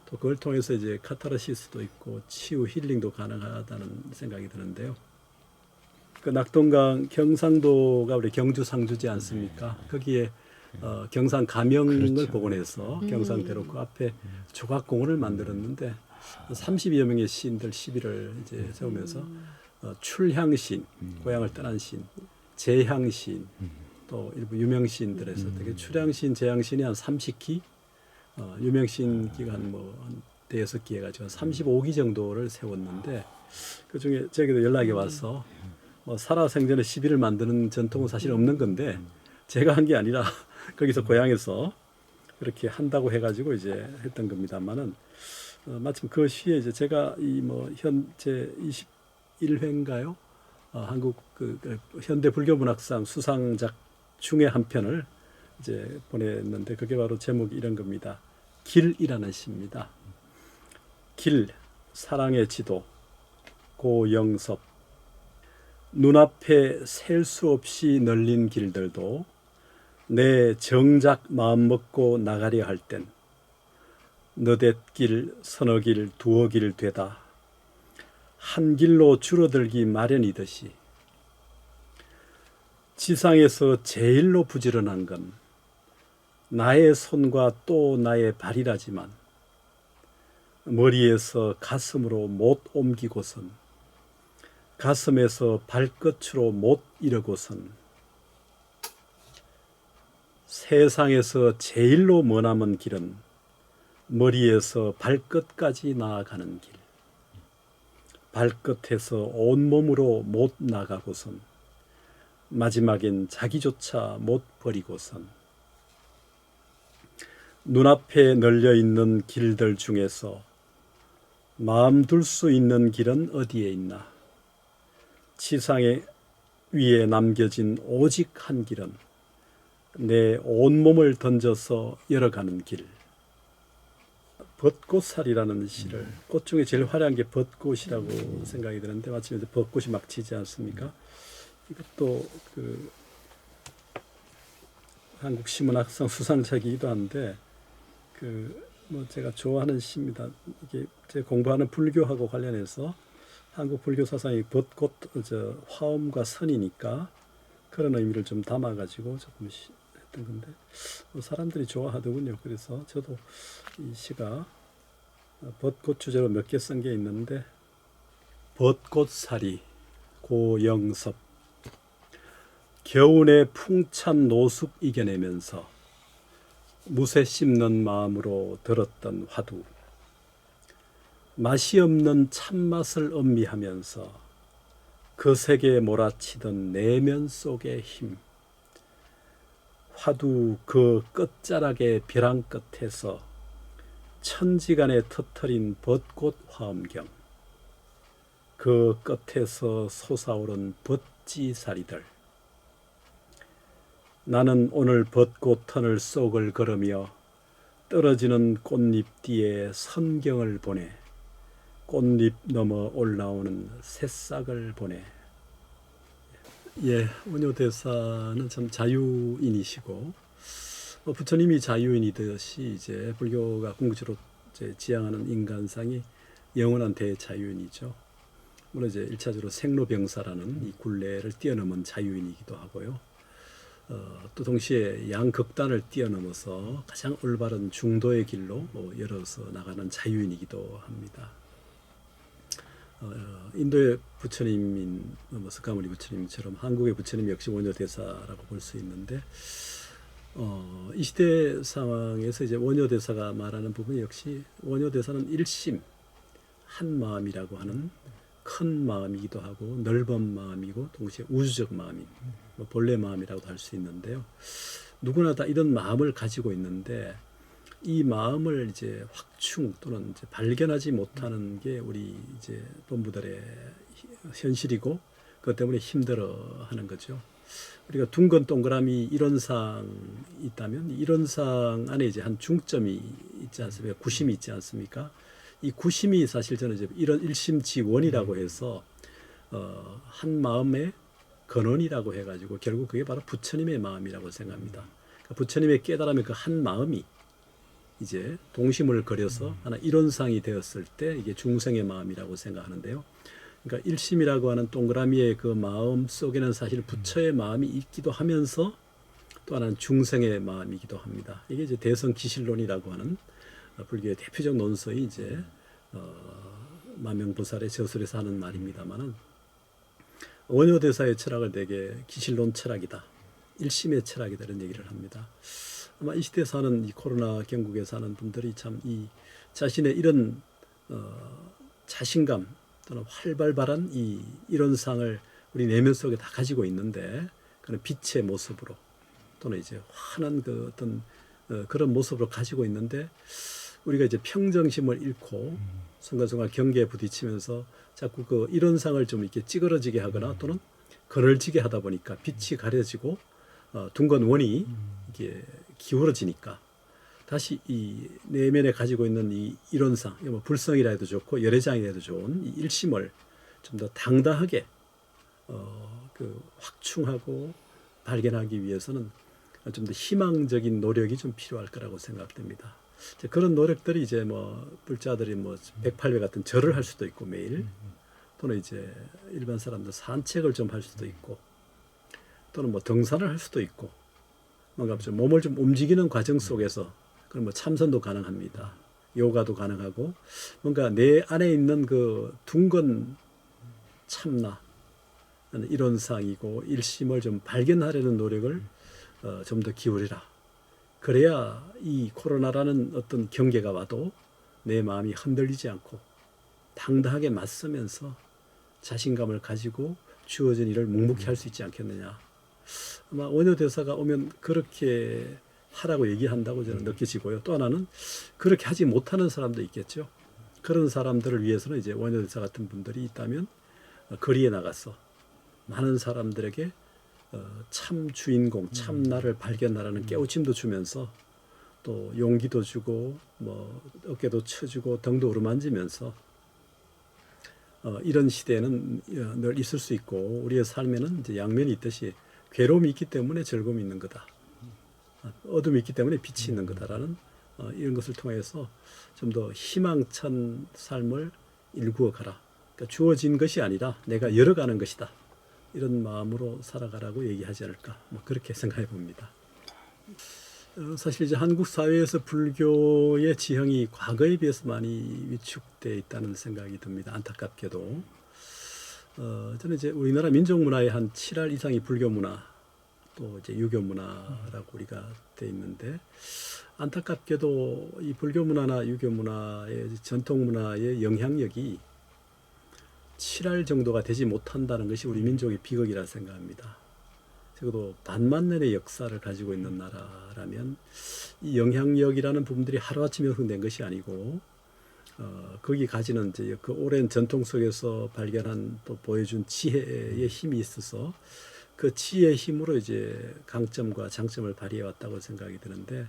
또 그걸 통해서 이제 카타르시스도 있고 치유 힐링도 가능하다는 생각이 드는데요. 그 낙동강 경상도가 우리 경주 상주지 않습니까? 거기에 경상 가명을 그렇죠. 복원해서 경상대로 그 앞에 조각공원을 만들었는데 30여 명의 시인들 시비를 이제 세우면서 출향시인, 고향을 떠난 시인, 재향시인, 또 일부 유명시인들에서 되게 출향시인, 재향시인이 한 30기, 유명시인기가 한 대여섯 기 해가지고 한 35기 정도를 세웠는데, 그 중에 저에게도 연락이 와서 뭐 살아생전에 시비를 만드는 전통은 사실 없는 건데 제가 한 게 아니라 거기서 고향에서 그렇게 한다고 해가지고 이제 했던 겁니다만은, 마침 그 시에 이제 제가 이 뭐 현재 21회인가요? 한국 그 현대 불교문학상 수상작 중에 한 편을 이제 보냈는데, 그게 바로 제목이 이런 겁니다. 길이라는 시입니다. 길, 사랑의 지도, 고영섭. 눈앞에 셀 수 없이 널린 길들도 내 정작 마음먹고 나가려 할 땐 너댓길, 서너 길, 두어 길 되다 한 길로 줄어들기 마련이듯이, 지상에서 제일로 부지런한 건 나의 손과 또 나의 발이라지만 머리에서 가슴으로 못 옮기고선, 가슴에서 발끝으로 못 이르고선, 세상에서 제일로 머남은 길은 머리에서 발끝까지 나아가는 길, 발끝에서 온몸으로 못 나가고선 마지막엔 자기조차 못 버리고선, 눈앞에 널려있는 길들 중에서 마음 둘 수 있는 길은 어디에 있나? 지상에 위에 남겨진 오직 한 길은 내 온몸을 던져서 열어가는 길. 벚꽃살이라는 시를, 꽃 중에 제일 화려한 게 벚꽃이라고 생각이 드는데, 마침 이제 벚꽃이 막 지지 않습니까? 이것도 그 한국 시문학상 수상작이기도 한데, 그 뭐 제가 좋아하는 시입니다. 이게 제가 공부하는 불교하고 관련해서 한국 불교 사상이 벚꽃, 화엄과 선이니까 그런 의미를 좀 담아가지고 조금 했던 건데, 사람들이 좋아하더군요. 그래서 저도 이 시가 벚꽃 주제로 몇 개 쓴 게 있는데, 벚꽃살이, 고영섭. 겨운의 풍찬 노숙 이겨내면서 무쇠 씹는 마음으로 들었던 화두, 맛이 없는 참맛을 음미하면서 거세게 몰아치던 내면 속의 힘, 화두 그 끝자락의 벼랑 끝에서 천지간에 터트린 벚꽃 화엄경, 그 끝에서 솟아오른 벚지사리들. 나는 오늘 벚꽃 터널 속을 걸으며 떨어지는 꽃잎 뒤에 선경을 보내, 꽃잎 넘어 올라오는 새싹을 보내. 예, 원효대사는 참 자유인이시고, 부처님이 자유인이듯이 이제 불교가 궁극적으로 이제 지향하는 인간상이 영원한 대자유인이죠. 물론 이제 1차적으로 생로병사라는 이 굴레를 뛰어넘은 자유인이기도 하고요. 또 동시에 양극단을 뛰어넘어서 가장 올바른 중도의 길로 열어서 나가는 자유인이기도 합니다. 인도의 부처님인 석가모니 부처님처럼 한국의 부처님 역시 원효대사라고 볼 수 있는데, 이 시대 상황에서 이제 원효대사가 말하는 부분 역시 원효대사는 일심 한 마음이라고 하는 큰 마음이기도 하고 넓은 마음이고 동시에 우주적 마음인 본래 마음이라고도 할 수 있는데요. 누구나 다 이런 마음을 가지고 있는데, 이 마음을 이제 확충 또는 이제 발견하지 못하는 게 우리 이제 본부들의 현실이고, 그것 때문에 힘들어하는 거죠. 우리가 둥근 동그라미 이론상 있다면 이론상 안에 이제 한 중점이 있지 않습니까? 구심이 있지 않습니까? 이 구심이 사실 저는 이제 이런 일심지원이라고 해서 한 마음의 근원이라고 해가지고 결국 그게 바로 부처님의 마음이라고 생각합니다. 그러니까 부처님의 깨달음의 그 한 마음이 이제 동심을 그려서 하나 이론상이 되었을 때 이게 중생의 마음이라고 생각하는데요. 그러니까 일심이라고 하는 동그라미의 그 마음 속에는 사실 부처의 마음이 있기도 하면서 또 하나는 중생의 마음이기도 합니다. 이게 이제 대성기실론이라고 하는 불교의 대표적 논서이 이제 만명보살의 저술에서 하는 말입니다만은 원효대사의 철학을 되게 기실론 철학이다, 일심의 철학이다 이런 얘기를 합니다. 아마 이 시대에 사는 이 코로나 경국에 사는 분들이 참 이 자신의 이런 자신감 또는 활발한 이 이론상을 우리 내면 속에 다 가지고 있는데 그런 빛의 모습으로 또는 이제 환한 그 어떤 그런 모습으로 가지고 있는데 우리가 이제 평정심을 잃고 순간순간 경계에 부딪히면서 자꾸 그 이론상을 좀 이렇게 찌그러지게 하거나 또는 그늘지게 하다 보니까 빛이 가려지고 둥근 원이 이게 기울어지니까 다시 이 내면에 가지고 있는 이 이론상, 뭐 불성이라 해도 좋고 열애장이라 해도 좋은 이 일심을 좀 더 당당하게 그 확충하고 발견하기 위해서는 좀 더 희망적인 노력이 좀 필요할 거라고 생각됩니다. 그런 노력들이 이제 뭐 불자들이 뭐 108배 같은 절을 할 수도 있고 매일 또는 이제 일반 사람들 산책을 좀 할 수도 있고 또는 뭐 등산을 할 수도 있고 뭔가 좀 몸을 좀 움직이는 과정 속에서 그럼 뭐 참선도 가능합니다. 요가도 가능하고 뭔가 내 안에 있는 그 둥근 참나 이론상이고 일심을 좀 발견하려는 노력을 좀 더 기울이라. 그래야 이 코로나라는 어떤 경계가 와도 내 마음이 흔들리지 않고 당당하게 맞서면서 자신감을 가지고 주어진 일을 묵묵히 할 수 있지 않겠느냐. 아마 원효대사가 오면 그렇게 하라고 얘기한다고 저는 느껴지고요. 또 하나는 그렇게 하지 못하는 사람도 있겠죠. 그런 사람들을 위해서는 이제 원효대사 같은 분들이 있다면 거리에 나가서 많은 사람들에게 참 주인공, 참 나를 발견하라는 깨우침도 주면서 또 용기도 주고 뭐 어깨도 쳐주고 등도 어루만지면서 이런 시대에는 늘 있을 수 있고 우리의 삶에는 이제 양면이 있듯이 괴로움이 있기 때문에 즐거움이 있는 거다. 어둠이 있기 때문에 빛이 있는 거다라는 이런 것을 통해서 좀 더 희망찬 삶을 일구어 가라. 그러니까 주어진 것이 아니라 내가 열어가는 것이다. 이런 마음으로 살아가라고 얘기하지 않을까. 뭐 그렇게 생각해 봅니다. 사실 이제 한국 사회에서 불교의 지형이 과거에 비해서 많이 위축되어 있다는 생각이 듭니다. 안타깝게도. 저는 이제 우리나라 민족 문화의 한 7할 이상이 불교 문화, 또 이제 유교 문화라고 우리가 돼 있는데 안타깝게도 이 불교 문화나 유교 문화의 전통 문화의 영향력이 7할 정도가 되지 못한다는 것이 우리 민족의 비극이라 생각합니다. 적어도 반만 년의 역사를 가지고 있는 나라라면 이 영향력이라는 부분들이 하루아침에 형성된 것이 아니고 거기 가지는 이제 그 오랜 전통 속에서 발견한 또 보여준 지혜의 힘이 있어서 그 지혜의 힘으로 이제 강점과 장점을 발휘해 왔다고 생각이 드는데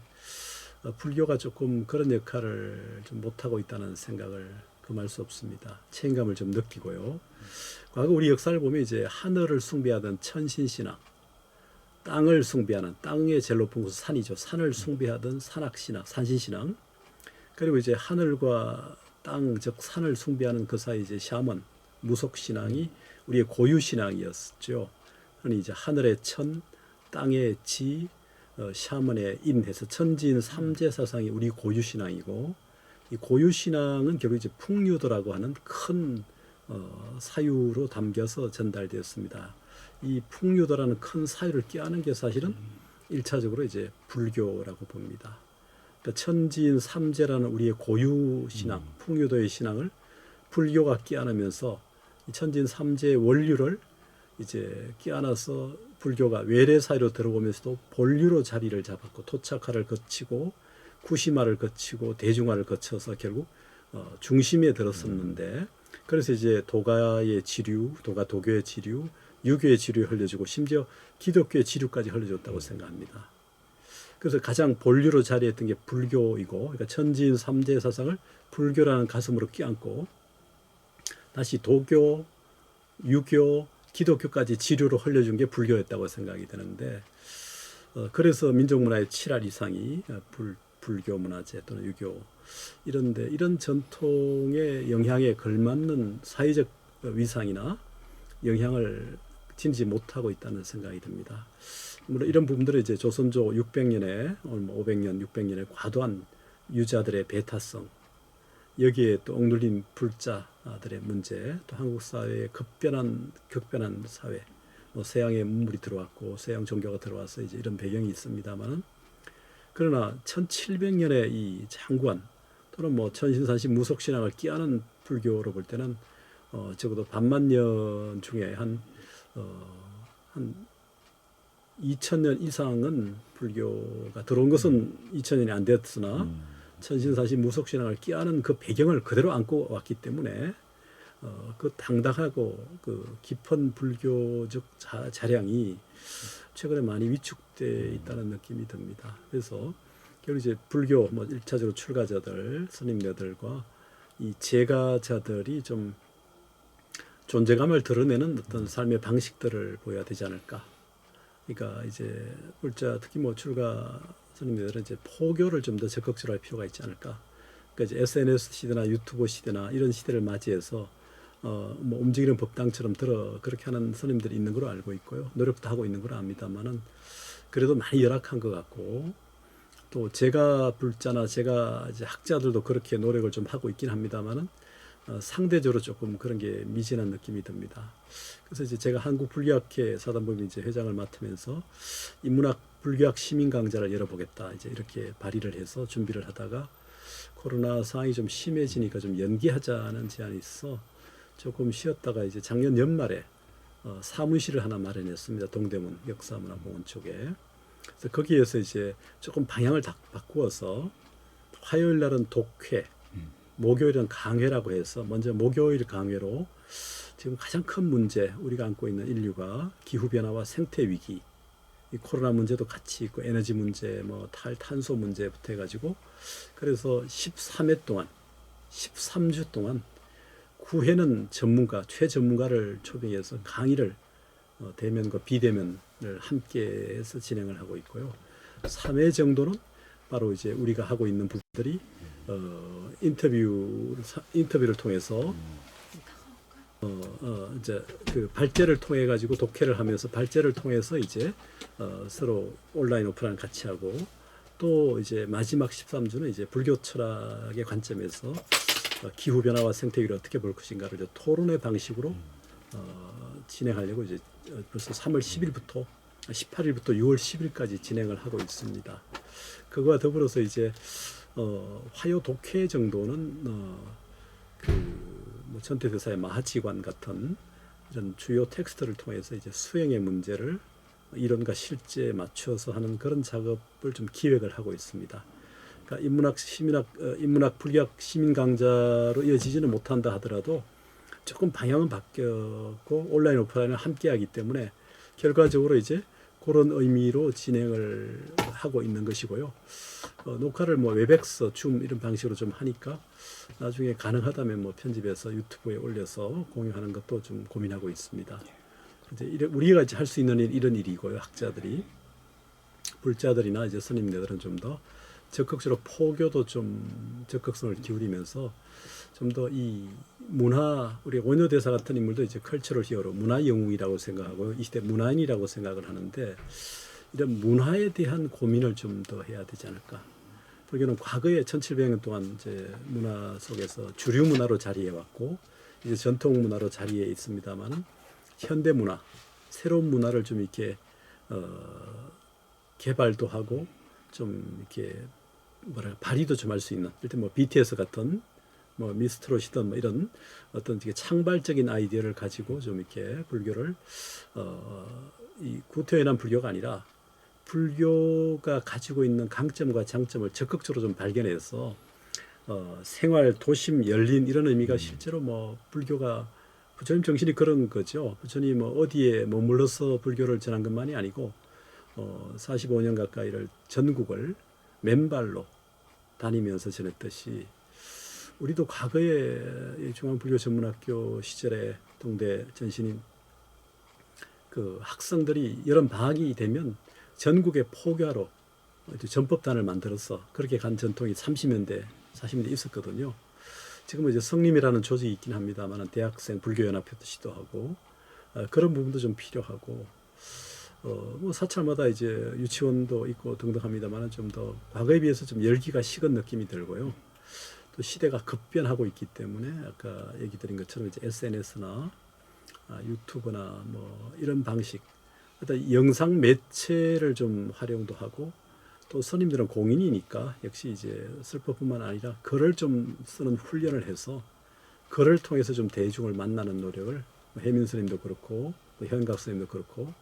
불교가 조금 그런 역할을 좀 못하고 있다는 생각을 금할 수 없습니다. 책임감을 좀 느끼고요. 과거 우리 역사를 보면 이제 하늘을 숭배하던 천신신앙, 땅을 숭배하는 땅의 제일 높은 곳은 산이죠. 산을 숭배하던 산악신앙, 산신신앙. 그리고 이제 하늘과 땅, 즉 산을 숭배하는 그 사이 이제 샤먼, 무속신앙이 우리의 고유신앙이었죠. 그러니 이제 하늘의 천, 땅의 지, 샤먼의 인해서 천지인 삼재 사상이 우리 고유신앙이고 이 고유신앙은 결국 이제 풍류도라고 하는 큰 사유로 담겨서 전달되었습니다. 이 풍류도라는 큰 사유를 껴안은 게 사실은 1차적으로 이제 불교라고 봅니다. 그러니까 천지인 삼재라는 우리의 고유신앙, 풍류도의 신앙을 불교가 껴안으면서 이 천지인 삼재의 원류를 이제 껴안아서 불교가 외래 사회로 들어오면서도 본류로 자리를 잡았고 토착화를 거치고 구심화를 거치고 대중화를 거쳐서 결국 중심에 들었었는데 그래서 이제 도가의 지류, 도교의 지류, 유교의 지류에 흘려주고 심지어 기독교의 지류까지 흘려줬다고 생각합니다. 그래서 가장 본류로 자리했던 게 불교이고, 그러니까 천지인 삼재 사상을 불교라는 가슴으로 끼안고 다시 도교, 유교, 기독교까지 지류로 흘려준 게 불교였다고 생각이 되는데, 그래서 민족문화의 7할 이상이 불교 문화재 또는 유교 이런데 이런 전통의 영향에 걸맞는 사회적 위상이나 영향을 지니지 못하고 있다는 생각이 듭니다. 물론 이런 부분들은 이제 조선조 600년에 500년, 600년의 과도한 유자들의 배타성, 여기에 또 억눌린 불자들의 문제, 또 한국 사회의 격변한 사회, 서양의 문물이 들어왔고 서양 종교가 들어와서 이제 이런 배경이 있습니다만은, 그러나 1700년의 이 장구한 또는 천신산신 무속신앙을 끼안은 불교로 볼 때는 적어도 반만 년 중에 한 2000년 이상은 불교가 들어온 것은 2000년이 안 되었으나 천신사신 무속신앙을 끼안은 그 배경을 그대로 안고 왔기 때문에 그 당당하고 그 깊은 불교적 자량이 최근에 많이 위축돼 있다는 느낌이 듭니다. 그래서 결국 이제 불교 1차적으로 출가자들, 스님네들과 이 제가자들이 좀 존재감을 드러내는 어떤 삶의 방식들을 보여야 되지 않을까. 그러니까 이제 불자 특히 출가 스님들은 이제 포교를 좀 더 적극적으로 할 필요가 있지 않을까. 그러니까 이제 SNS 시대나 유튜브 시대나 이런 시대를 맞이해서 움직이는 법당처럼 그렇게 하는 스님들이 있는 걸로 알고 있고요. 노력도 하고 있는 걸로 압니다만은 그래도 많이 열악한 것 같고, 또 제가 불자나 제가 이제 학자들도 그렇게 노력을 좀 하고 있긴 합니다만은 상대적으로 조금 그런 게 미진한 느낌이 듭니다. 그래서 이제 제가 한국불교학회 사단법인 이제 회장을 맡으면서 인문학 불교학 시민 강좌를 열어보겠다 이제 이렇게 발의를 해서 준비를 하다가 코로나 상황이 좀 심해지니까 좀 연기하자는 제안이 있어 조금 쉬었다가 이제 작년 연말에 사무실을 하나 마련했습니다. 동대문 역사문화공원 쪽에. 그래서 거기에서 이제 조금 방향을 바꾸어서 화요일 날은 독회, 목요일은 강회라고 해서 먼저 목요일 강회로 지금 가장 큰 문제 우리가 안고 있는 인류가 기후변화와 생태위기, 이 코로나 문제도 같이 있고 에너지 문제, 탈탄소 문제부터 해가지고 그래서 13회 동안 13주 동안 9회는 최전문가를 초빙해서 강의를 대면과 비대면을 함께해서 진행을 하고 있고요. 3회 정도는 바로 이제 우리가 하고 있는 부분들이 인터뷰를 통해서 이제 그 발제를 통해 가지고 독해를 하면서 발제를 통해서 이제 서로 온라인 오프라인 같이 하고, 또 이제 마지막 13주는 이제 불교 철학의 관점에서 기후 변화와 생태계를 어떻게 볼 것인가를 이제 토론의 방식으로 진행하려고 이제 벌써 3월 10일부터 18일부터 6월 10일까지 진행을 하고 있습니다. 그거와 더불어서 이제 화요 독해 정도는 전태대사의 마하치관 같은 이런 주요 텍스트를 통해서 이제 수행의 문제를 이론과 실제에 맞춰서 하는 그런 작업을 좀 기획을 하고 있습니다. 그러니까 인문학 불교학 시민 강좌로 이어지지는 못한다 하더라도 조금 방향은 바뀌었고 온라인 오프라인을 함께하기 때문에 결과적으로 이제 그런 의미로 진행을 하고 있는 것이고요. 녹화를 웹엑스, 줌 이런 방식으로 좀 하니까 나중에 가능하다면 편집해서 유튜브에 올려서 공유하는 것도 좀 고민하고 있습니다. 이제 우리가 할 수 있는 이런 일이고요. 학자들이, 불자들이나 이제 스님들은 좀 더 적극적으로 포교도 좀 적극성을 기울이면서 좀 더 이 문화, 우리 원효대사 같은 인물도 이제 컬처럴 히어로, 문화 영웅이라고 생각하고 이 시대 문화인이라고 생각을 하는데, 이런 문화에 대한 고민을 좀 더 해야 되지 않을까. 불교는 과거에 1700년 동안 이제 문화 속에서 주류 문화로 자리해 왔고 이제 전통 문화로 자리해 있습니다만은 현대 문화, 새로운 문화를 좀 이렇게 개발도 하고 좀 이렇게 발휘도 좀 할 수 있는, 일단 BTS 같은 미스트롯이든 이런 어떤 되게 창발적인 아이디어를 가지고 좀 이렇게 불교를 이 구태연한 불교가 아니라 불교가 가지고 있는 강점과 장점을 적극적으로 좀 발견해서 생활, 도심, 열린 이런 의미가 실제로 불교가 부처님 정신이 그런 거죠. 부처님 어디에 머물러서 불교를 전한 것만이 아니고 45년 가까이를 전국을 맨발로 다니면서 지냈듯이 우리도 과거에 이 중앙불교전문학교 시절에 동대 전신인 그 학생들이 여름 방학이 되면 전국에 포교하러 전법단을 만들어서 그렇게 간 전통이 30년대, 40년대 있었거든요. 지금은 이제 성림이라는 조직이 있긴 합니다만 대학생 불교연합회도 시도하고 그런 부분도 좀 필요하고 뭐 사찰마다 이제 유치원도 있고 등등 합니다만 좀 더 과거에 비해서 좀 열기가 식은 느낌이 들고요. 또 시대가 급변하고 있기 때문에 아까 얘기 드린 것처럼 이제 SNS나 유튜브나 뭐 이런 방식, 어떤 영상 매체를 좀 활용도 하고 또 스님들은 공인이니까 역시 이제 슬퍼뿐만 아니라 글을 좀 쓰는 훈련을 해서 글을 통해서 좀 대중을 만나는 노력을 해민 스님도 그렇고 현각 스님도 그렇고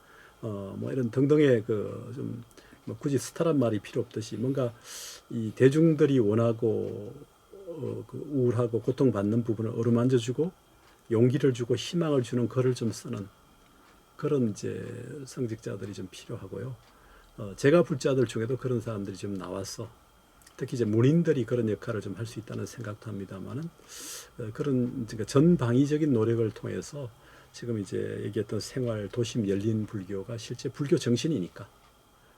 뭐 이런 등등의 그 좀 뭐 굳이 스타란 말이 필요 없듯이 뭔가 이 대중들이 원하고 그 우울하고 고통받는 부분을 어루만져주고 용기를 주고 희망을 주는 글을 좀 쓰는 그런 이제 성직자들이 좀 필요하고요. 제가 불자들 중에도 그런 사람들이 좀 나와서 특히 이제 문인들이 그런 역할을 좀 할 수 있다는 생각도 합니다만은 그런 전방위적인 노력을 통해서 지금 이제 얘기했던 생활 도심 열린 불교가 실제 불교 정신이니까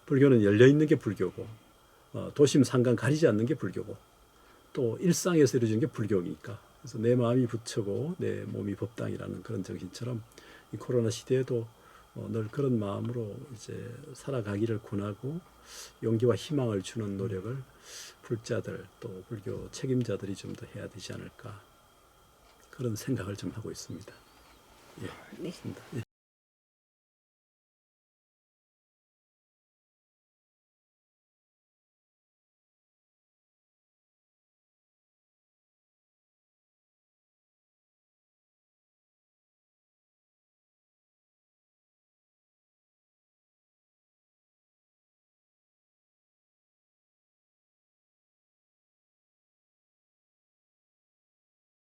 불교는 열려 있는 게 불교고 도심 상관 가리지 않는 게 불교고 또 일상에서 이루어지는 게 불교니까 그래서 내 마음이 부처고 내 몸이 법당이라는 그런 정신처럼 이 코로나 시대에도 늘 그런 마음으로 이제 살아가기를 권하고 용기와 희망을 주는 노력을 불자들 또 불교 책임자들이 좀 더 해야 되지 않을까 그런 생각을 좀 하고 있습니다. 예, 네. 그렇습니다. 예.